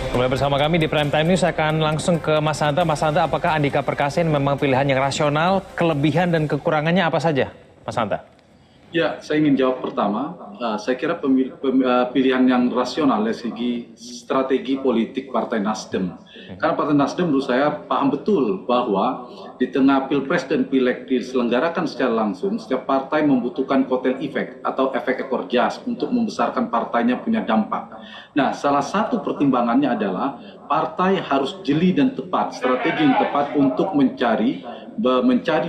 Kembali bersama kami di Prime Time News, saya akan langsung ke Mas Hanta. Mas Hanta, apakah Andika Perkasa ini memang pilihan yang rasional, kelebihan dan kekurangannya apa saja, Mas Hanta? Ya, saya ingin jawab pertama. Saya kira pilihan yang rasional dari segi strategi politik Partai Nasdem. Karena Partai Nasdem menurut saya paham betul bahwa di tengah Pilpres dan Pileg diselenggarakan secara langsung, setiap partai membutuhkan kotel efek atau efek ekor jas untuk membesarkan partainya punya dampak. Nah, salah satu pertimbangannya adalah partai harus jeli dan tepat, strategi yang tepat untuk mencari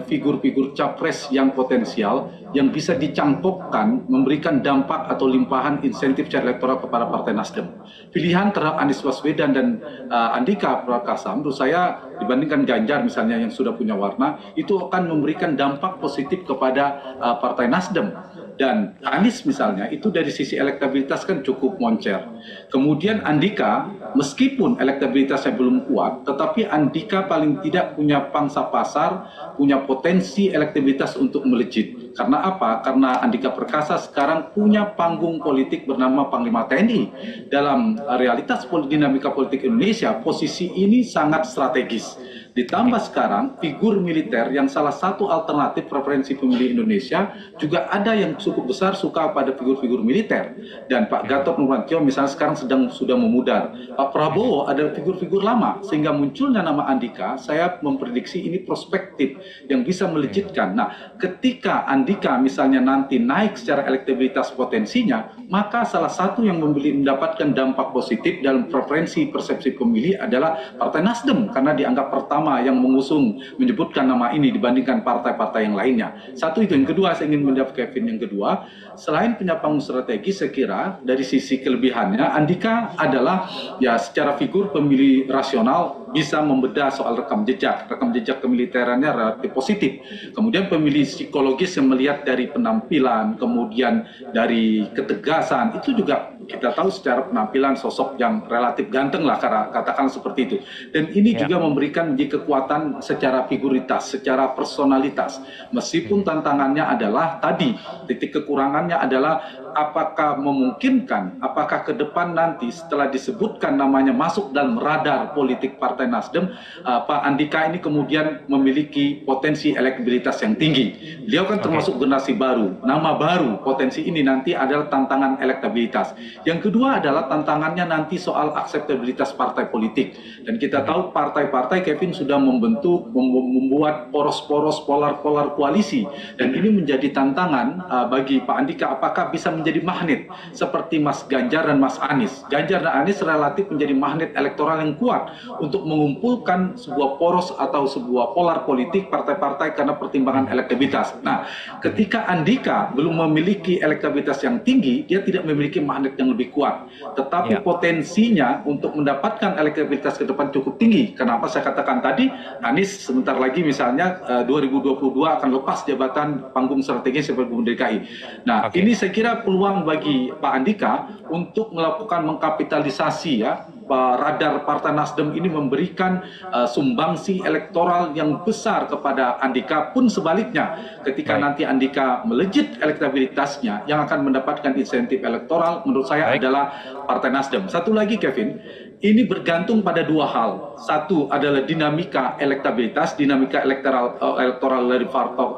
figur-figur capres yang potensial yang bisa dicangkokkan memberikan dampak atau limpahan insentif secara elektoral kepada Partai Nasdem. Pilihan terhadap Anies Baswedan dan Andika Perkasa menurut saya dibandingkan Ganjar misalnya yang sudah punya warna, itu akan memberikan dampak positif kepada Partai Nasdem. Dan Anies misalnya itu dari sisi elektabilitas kan cukup moncer. Kemudian Andika meskipun elektabilitasnya belum kuat, tetapi Andika paling tidak punya pangsa pasar, punya potensi elektabilitas untuk melejit. Karena apa? Karena Andika Perkasa sekarang punya panggung politik bernama Panglima TNI. Dalam realitas dinamika politik Indonesia, posisi ini sangat strategis. Ditambah sekarang figur militer yang salah satu alternatif preferensi pemilih Indonesia juga ada yang cukup besar suka pada figur-figur militer. Dan Pak Gatot Nurmantio misalnya sekarang sudah memudar. Pak Prabowo ada figur-figur lama sehingga munculnya nama Andika, saya memprediksi ini prospektif yang bisa melejitkan. Nah, ketika Andika misalnya nanti naik secara elektabilitas potensinya, maka salah satu yang mendapatkan dampak positif dalam preferensi persepsi pemilih adalah Partai Nasdem karena dianggap pertama yang mengusung menyebutkan nama ini dibandingkan partai-partai yang lainnya. Satu itu. Yang kedua saya ingin menjawab Kevin, yang kedua selain punya panggung strategi, saya kira dari sisi kelebihannya Andika adalah ya secara figur pemilih rasional bisa membedah soal rekam jejak kemiliterannya relatif positif. Kemudian pemilih psikologis yang melihat dari penampilan, kemudian dari ketegasan, itu juga kita tahu secara penampilan sosok yang relatif ganteng lah, katakan seperti itu. Dan ini juga memberikan kekuatan secara figuritas, secara personalitas. Meskipun tantangannya adalah tadi, titik kekurangannya adalah apakah memungkinkan, apakah ke depan nanti setelah disebutkan namanya masuk dalam radar politik Partai Nasdem, Pak Andika ini kemudian memiliki potensi elektabilitas yang tinggi. Beliau kan termasuk generasi baru, nama baru, potensi ini nanti adalah tantangan elektabilitas. Yang kedua adalah tantangannya nanti soal akseptabilitas partai politik. Dan kita tahu partai-partai Kevin sudah membuat poros-poros polar-polar koalisi. Dan ini menjadi tantangan bagi Pak Andika, apakah bisa menjadi magnet seperti Mas Ganjar dan Mas Anies. Ganjar dan Anies relatif menjadi magnet elektoral yang kuat untuk mengumpulkan sebuah poros atau sebuah polar politik partai-partai karena pertimbangan elektabilitas. Nah, ketika Andika belum memiliki elektabilitas yang tinggi, dia tidak memiliki magnet yang lebih kuat. Tetapi potensinya untuk mendapatkan elektabilitas ke depan cukup tinggi. Kenapa saya katakan tadi, Anies sebentar lagi misalnya 2022 akan lepas jabatan panggung strategis sebagai Gubernur DKI. Nah, ini saya kira peluang bagi Pak Andika untuk melakukan mengkapitalisasi ya radar Partai Nasdem ini memberikan sumbangsi elektoral yang besar kepada Andika, pun sebaliknya ketika nanti Andika melejit elektabilitasnya yang akan mendapatkan insentif elektoral menurut saya adalah Partai Nasdem. Satu lagi Kevin, ini bergantung pada dua hal. Satu adalah dinamika elektabilitas, dinamika elektoral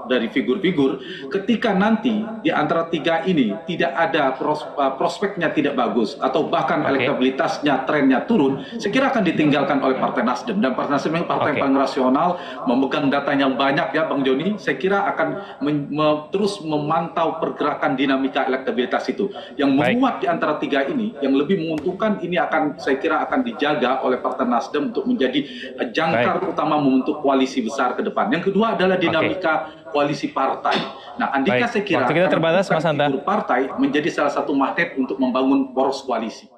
dari figur-figur. Ketika nanti di antara tiga ini tidak ada prospeknya tidak bagus atau bahkan elektabilitasnya trennya turun, saya kira akan ditinggalkan oleh Partai Nasdem. Dan Partai Nasdem yang partai yang paling rasional, memegang data yang banyak ya Bang Joni, saya kira akan terus memantau pergerakan dinamika elektabilitas itu. Yang menguat di antara tiga ini, yang lebih menguntungkan ini akan saya kira akan dijaga oleh Partai Nasdem untuk menjadi jangkar utama membentuk koalisi besar ke depan. Yang kedua adalah dinamika koalisi partai. Nah, Andika saya kira waktu kita terbatas, Mas Hanta, figur partai menjadi salah satu magnet untuk membangun poros koalisi.